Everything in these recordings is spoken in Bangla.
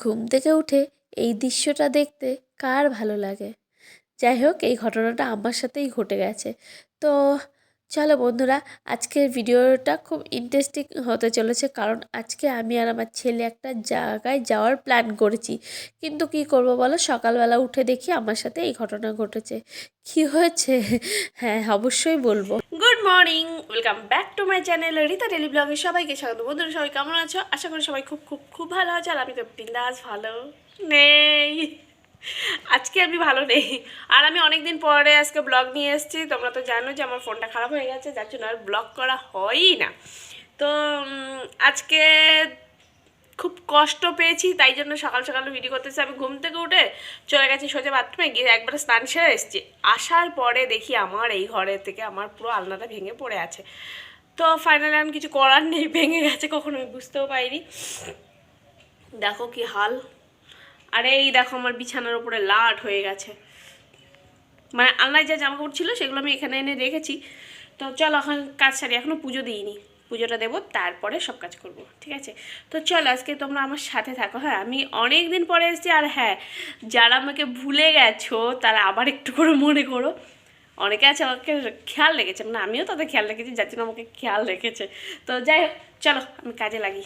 ঘুম থেকে উঠে এই দৃশ্যটা দেখতে কার ভালো লাগে। যাই হোক, এই ঘটনাটা আমার সাথেই ঘটে গেছে। তো চলো বন্ধুরা, আজকের ভিডিওটা খুব ইন্টারেস্টিং হতে চলেছে, কারণ আজকে আমি আর আমার ছেলে একটা জায়গায় যাওয়ার প্ল্যান করেছি। কিন্তু কি করব বলো, সকালবেলা উঠে দেখি আমার সাথে এই ঘটনা ঘটেছে। কি হয়েছে হ্যাঁ, অবশ্যই বলবো। Good morning, welcome back to my channel Rita daily ব্লগে সবাইকে স্বাগত। বন্ধুরা সবাই কেমন আছো? আশা করি সবাই খুব খুব খুব ভালো আছে। আর আমি তো বিন্দাস ভালো নেই, আজকে আমি ভালো নেই। আর আমি অনেকদিন পরে আজকে ব্লগ নিয়ে এসেছি। তোমরা তো জানো যে আমার ফোনটা খারাপ হয়ে গেছে, যার জন্য আর ব্লগ করা হয়ই না। তো আজকে খুব কষ্ট পেয়েছি, তাই জন্য সকাল সকাল ভিডিও করতেছি। আমি ঘুম থেকে উঠে চলে গেছি সোজা বাথরুমে, গিয়ে একবার স্নান সেরে এসেছি। আসার পরে দেখি আমার এই ঘরের থেকে আমার পুরো আলনাটা ভেঙে পড়ে আছে। তো ফাইনালি আমি কিছু করার নেই, ভেঙে গেছে কখনো আমি বুঝতেও পারিনি। দেখো কি হাল। আরে এই দেখো আমার বিছানার উপরে লাট হয়ে গেছে। মানে আলনায় যা জামা কাপড় ছিল সেগুলো আমি এখানে এনে রেখেছি। তো চলো এখন কাজ সারি, এখনও পুজো দিইনি, পুজোটা দেবো তারপরে সব কাজ করব, ঠিক আছে? তো চলো আজকে তোমরা আমার সাথে থাকো। হ্যাঁ, আমি অনেক দিন পরে এসেছি। আর হ্যাঁ, যারা আমাকে ভুলে গেছো তারা আবার একটু করে মনে করো। অনেকে আছে আমাকে খেয়াল রেখেছে, না আমিও তাদের খেয়াল রেখেছি, যার জন্য আমাকে খেয়াল রেখেছে। তো যাই হোক, চলো আমি কাজে লাগি।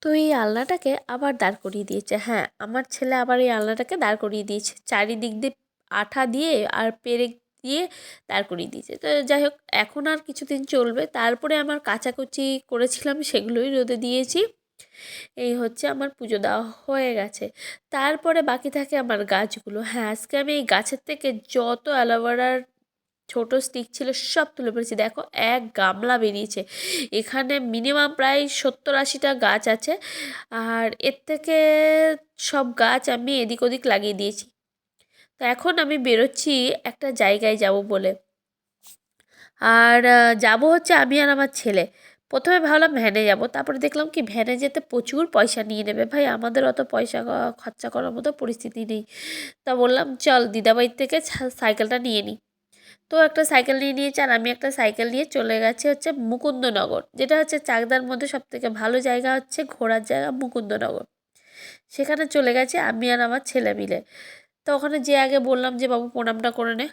তো এই আলনাটাকে আবার দাঁড় করিয়ে দিয়েছে। হ্যাঁ, আমার ছেলে আবার এই আলনাটাকে দাঁড় করিয়ে দিয়েছে, চারিদিক দিয়ে আঠা দিয়ে আর পেরেক দিয়ে দাঁড় করিয়ে দিয়েছে। তো যাই হোক, এখন আর কিছুদিন চলবে। তারপরে আমার কাচাকুচি করেছিলাম সেগুলোই রোদে দিয়েছি। এই হচ্ছে আমার পুজো দেওয়া হয়ে গেছে। তারপরে বাকি থাকে আমার গাছগুলো। হ্যাঁ, আজকে আমি এই গাছের থেকে যত অ্যালোভেরার ছোট স্টিক ছিল সব তুলে পড়েছি। দেখো, এক গামলা বেরিয়েছে। এখানে মিনিমাম প্রায় 70-80টা গাছ আছে। আর এর থেকে সব গাছ আমি এদিক ওদিক লাগিয়ে দিয়েছি। তো এখন আমি বেরোচ্ছি একটা জায়গায় যাব বলে। আর যাব হচ্ছে আমি আর আমার ছেলে। প্রথমে ভাবলাম ভ্যানে যাব, তারপরে দেখলাম কি ভ্যানে যেতে প্রচুর পয়সা নিয়ে নেবে। ভাই, আমাদের অত পয়সা খরচা করার মতো পরিস্থিতি নেই। তা বললাম চল দিদাবাড়ির থেকে সাইকেলটা নিয়ে নিই। তো একটা সাইকেল নিয়ে নিয়েছে, আর আমি একটা সাইকেল নিয়ে চলে গেছি হচ্ছে মুকুন্দনগর, যেটা হচ্ছে চাকদার মধ্যে সবথেকে ভালো জায়গা হচ্ছে ঘোরার জায়গা মুকুন্দনগর। সেখানে চলে গেছে আমি আর আমার ছেলে মিলে। তো ওখানে যে আগে বললাম যে বাবু প্রণামটা করে নে,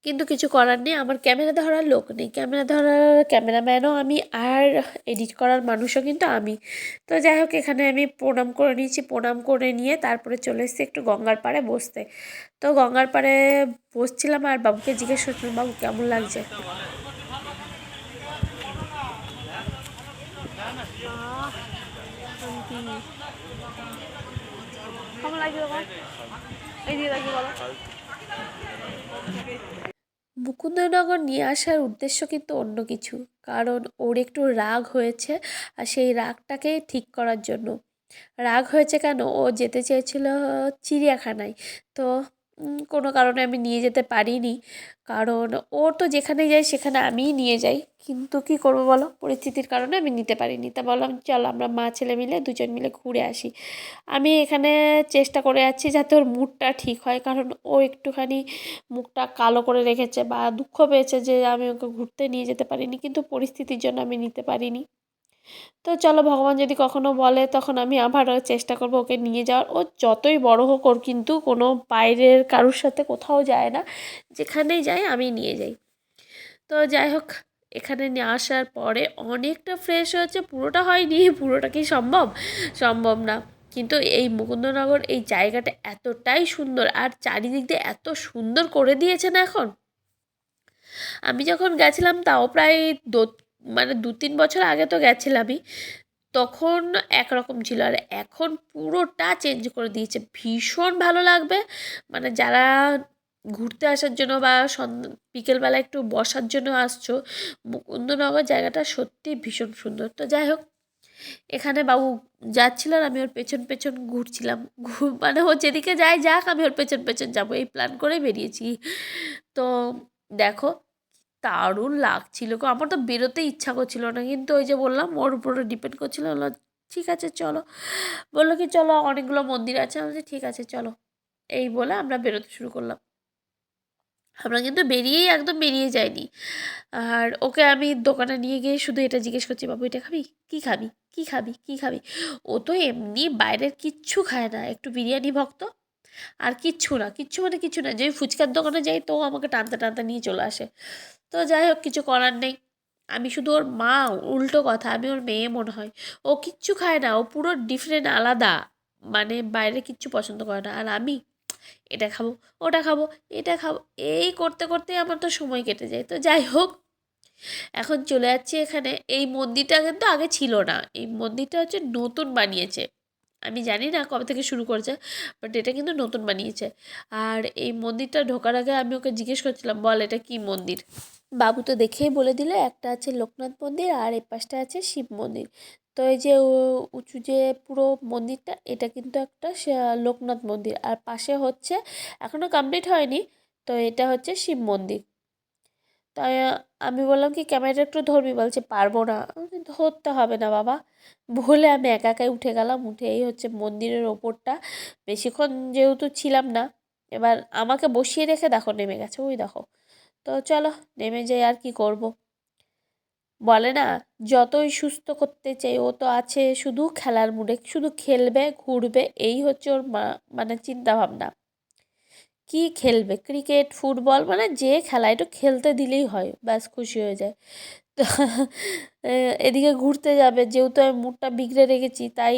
কিন্তু কিছু করার নেই, আমার ক্যামেরা ধরার লোক নেই। ক্যামেরা ধরার ক্যামেরাম্যানও আমি, আর এডিট করার মানুষও কিন্তু আমি। তো যাই হোক, এখানে আমি প্রণাম করে নিয়েছি। প্রণাম করে নিয়ে তারপরে চলে এসেছি একটু গঙ্গার পাড়ে বসতে। তো গঙ্গার পাড়ে বসছিলাম আর বাবুকে জিজ্ঞেস করছিলাম, বাবু কেমন লাগছে? কেমন লাগছে তোমার? এই দিয়ে লাগছে বলো। মুকুন্দনগর নিয়ে আসার উদ্দেশ্য কিন্তু অন্য কিছু। কারণ ওর একটু রাগ হয়েছে, আর সেই রাগটাকে ঠিক করার জন্য। রাগ হয়েছে কেন, ও যেতে চেয়েছিল চিড়িয়াখানায়। তো কোনো কারণে আমি নিয়ে যেতে পারিনি। কারণ ও তো যেখানে যায় সেখানে আমিই নিয়ে যাই, কিন্তু কি করব বলো, পরিস্থিতির কারণে আমি নিতে পারিনি। তা বললাম চল আমরা মা ছেলে মিলে দুজন মিলে ঘুরে আসি। আমি এখানে চেষ্টা করে যাচ্ছি যাতে ওর মুডটা ঠিক হয়, কারণ ও একটুখানি মুখটা কালো করে রেখেছে বা দুঃখ পেয়েছে যে আমি ওকে ঘুরতে নিয়ে যেতে পারিনি, কিন্তু পরিস্থিতির জন্য আমি নিতে পারিনি। তো চলো, ভগবান যদি কখনো বলে তখন আমি আবারও চেষ্টা করব ওকে নিয়ে যাওয়ার। ও যতই বড় হোক, ওর কিন্তু কোনো বাইরের কারোর সাথে কোথাও যায় না, যেখানেই যায় আমি নিয়ে যাই। তো যাই হোক, এখানে নিয়ে আসার পরে অনেকটা ফ্রেশ হয়েছে, পুরোটা হয়নি, পুরোটা কি সম্ভব? সম্ভব না। কিন্তু এই মুকুন্দনগর এই জায়গাটা এতটাই সুন্দর, আর চারিদিক দিয়ে এত সুন্দর করে দিয়েছে না এখন। আমি যখন গেছিলাম তাও প্রায় দু মানে 2-3 বছর আগে তো গেছিলামই, তখন একরকম ছিল। আর এখন পুরোটা চেঞ্জ করে দিয়েছে, ভীষণ ভালো লাগবে। মানে যারা ঘুরতে আসার জন্য বা বিকেলবেলা একটু বসার জন্য আসছো, মুকুন্দনগর জায়গাটা সত্যি ভীষণ সুন্দর। তো যাই হোক, এখানে বাবু যাচ্ছিল আর আমি ওর পেছন পেছন ঘুরছিলাম। মানে ও যেদিকে যায় যাক, আমি ওর পেছন পেছন যাবো, এই প্ল্যান করে বেরিয়েছি। তো দেখো, দারুণ লাগছিল গো। আমার তো বেরোতে ইচ্ছা করছিল না, কিন্তু ওই যে বললাম ওর উপরে ডিপেন্ড করছিল। বললো ঠিক আছে চলো, বললো কি চলো অনেকগুলো মন্দির আছে। আমি বলছি ঠিক আছে চলো, এই বলে আমরা বেরোতে শুরু করলাম। আমরা কিন্তু একদম বেরিয়ে যাইনি। আর ওকে আমি দোকানে নিয়ে গিয়ে শুধু এটা জিজ্ঞেস করছি, বাবু এটা খাবি, কী খাবি, কী খাবি, কী খাবি? ও তো এমনি বাইরের কিচ্ছু খায় না, একটু বিরিয়ানি ভক্ত, আর কিচ্ছু না, কিচ্ছু মানে কিছু না। যে ফুচকার দোকানে যাই তো আমাকে টানতে টানতে নিয়ে চলে আসে। তো যাই হোক, কিছু করার নেই। আমি শুধু ওর মা, উল্টো কথা, আমি ওর মেয়ে মনে হয়। ও কিচ্ছু খায় না, ও পুরো ডিফারেন্ট, আলাদা, মানে বাইরে কিচ্ছু পছন্দ করে না। আর আমি এটা খাবো, ওটা খাবো, এটা খাবো, এই করতে করতে আমার তো সময় কেটে যায়। তো যাই হোক, এখন চলে যাচ্ছি এখানে। এই মন্দিরটা কিন্তু আগে ছিল না, এই মন্দিরটা হচ্ছে নতুন বানিয়েছে। আমি জানি না কবে থেকে শুরু করেছে, বাট এটা কিন্তু নতুন বানিয়েছে। আর এই মন্দিরটা ঢোকার আগে আমি ওকে জিজ্ঞেস করছিলাম, বল এটা কি মন্দির? বাবু তো দেখেই বলে দিল, একটা আছে লোকনাথ মন্দির আর এই পাশটা আছে শিব মন্দির। তো এই যে উঁচু যে পুরো মন্দিরটা, এটা কিন্তু একটা লোকনাথ মন্দির, আর পাশে হচ্ছে, এখনও কমপ্লিট হয়নি, তো এটা হচ্ছে শিব মন্দির। তাই আমি বললাম কি ক্যামেরাটা একটু ধরবি, বলছে পারবো না। ধরতে হবে না বাবা বলে আমি একা একাই উঠে গেলাম। উঠে এই হচ্ছে মন্দিরের ওপরটা, বেশিক্ষণ যেহেতু ছিলাম না, এবার আমাকে বসিয়ে রেখে দেখো নেমে গেছে, ওই দেখো। তো চলো নেমে যাই, আর কি করব। বলে না, যতই সুস্থ করতে চাই, ও তো আছে শুধু খেলার মুডে, শুধু খেলবে ঘুরবে, এই হচ্ছে ওর মানে চিন্তা ভাবনা। কি খেলবে, ক্রিকেট ফুটবল, মানে যে খেলা একটু খেলতে দিলেই হয়, ব্যাস খুশি হয়ে যায়। তো এদিকে ঘুরতে যাবে, যেহেতু আমি মুডটা বিগড়ে রেখেছি, তাই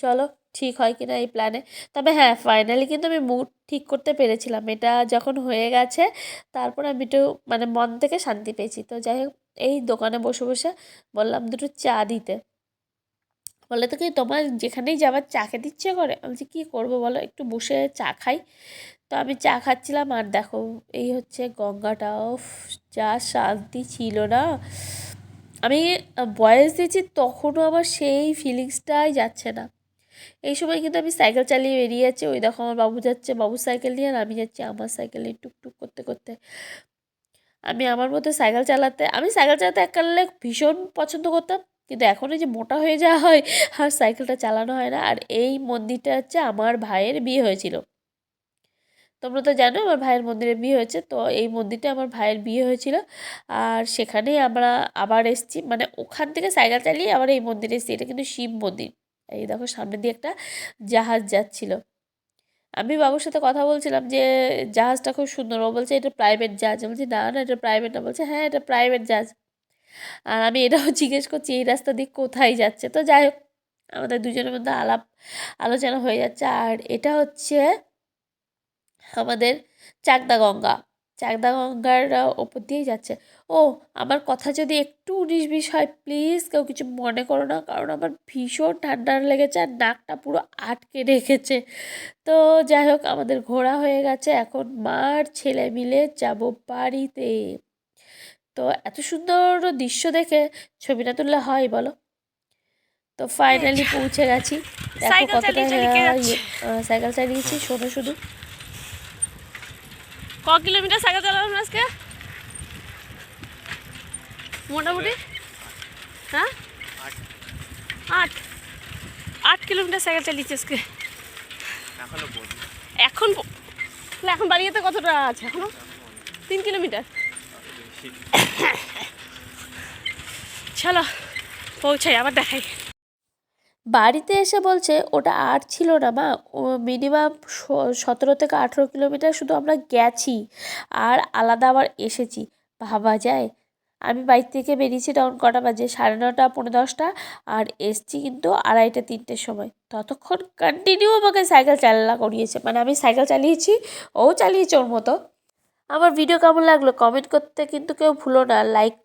চলো ঠিক হয় কিনা এই প্ল্যানে। তবে হ্যাঁ, ফাইনালি কিন্তু আমি মুড ঠিক করতে পেরেছিলাম, এটা যখন হয়ে গেছে তারপর আমি একটু মানে মন থেকে শান্তি পেয়েছি। তো যাই হোক, এই দোকানে বসে বসে বললাম দুটো চা দিতে। বলে তো কি তোমার যেখানেই যাবার চা খেতে ইচ্ছে করে? আমি বলছি কী করবো বলো, একটু বসে চা খাই। তো আমি চা খাচ্ছিলাম, আর দেখো এই হচ্ছে গঙ্গাটা, উফ যা শান্তি ছিল না। আমি ভয়েস দিয়েছি তখনও আমার সেই ফিলিংসটাই যাচ্ছে না। এই সময় কিন্তু আমি সাইকেল চালিয়ে বেরিয়ে যাচ্ছি, ওই দেখো আমার বাবু যাচ্ছে বাবুর সাইকেল নিয়ে, আর আমি যাচ্ছি আমার সাইকেল নিয়ে টুকটুক করতে করতে। আমি আমার মধ্যে আমি সাইকেল চালাতে এককালে ভীষণ পছন্দ করতাম, কিন্তু এখন এই যে মোটা হয়ে যাওয়া হয় আর সাইকেলটা চালানো হয় না। আর এই মন্দিরটা হচ্ছে আমার ভাইয়ের বিয়ে হয়েছিল, তোমরা তো জানো আমার ভাইয়ের মন্দিরে বিয়ে হয়েছে, তো এই মন্দিরটা আমার ভাইয়ের বিয়ে হয়েছিল। আর সেখানেই আমরা আবার এসেছি, মানে ওখান থেকে সাইকেল চালিয়ে আবার এই মন্দিরে এসেছি। এটা কিন্তু শিব মন্দির। এই দেখো সামনে দিয়ে একটা জাহাজ যাচ্ছিল। আমি বাবুর সাথে কথা বলছিলাম যে জাহাজটা খুব সুন্দর, ও বলছে এটা প্রাইভেট জাহাজ। আমি বলছি না না, এটা প্রাইভেট না। বলছে হ্যাঁ এটা প্রাইভেট জাহাজ। আর আমি এটাও জিজ্ঞেস করছি এই রাস্তা দিয়ে কোথায় যাচ্ছে। তো যাই হোক, আমাদের দুজনের মধ্যে আলোচনা হয়ে যাচ্ছে। আর এটা হচ্ছে আমাদের চাকদা গঙ্গা। চাকদা গঙ্গার ওপর দিয়েই যাচ্ছে। ও, আমার কথা যদি একটু 19-20 হয় প্লিজ কেউ কিছু মনে করো না, কারণ আমার ভীষণ ঠান্ডা লেগেছে আর নাকটা পুরো আটকে রেখেছে। তো যাই হোক, আমাদের ঘোরা হয়ে গেছে, এখন মার ছেলে মিলে যাব বাড়িতে। তো এত সুন্দর দৃশ্য দেখে ছবি না তুললে হয় বলো? তো ফাইনালি পৌঁছে গেছি। দেখো কতটা সাইকেল চালিয়েছি, শোনো শুধু। কিলোমিটার সাইকেল চালালাম আজকে মোটামুটি? হ্যাঁ, 8 কিলোমিটার সাইকেল চালিয়েছি আজকে। এখন এখন বাড়ি যেতে কতটা আছে? এখনো 3 কিলোমিটার। চলো পৌঁছাই, আবার দেখাই। বাড়িতে এসে বলছে ওটা 8 ছিল না মা, ও মিনিমাম 17 থেকে 18 কিলোমিটার শুধু আমরা গেছি, আর আলাদা আবার এসেছি। ভাবা যায়? আমি বাড়ি থেকে বেরিয়েছি তখন কটা বাজে, 9:30 10:30, আর এসছি কিন্তু 2:30 3টের সময়। ততক্ষণ কন্টিনিউ আমাকে সাইকেল চালা করিয়েছে, মানে আমি সাইকেল চালিয়েছি, ও চালিয়েছে ওর মতো। আমার ভিডিও কেমন লাগলো কমেন্ট করতে কিন্তু কেউ ভুলো না, লাইক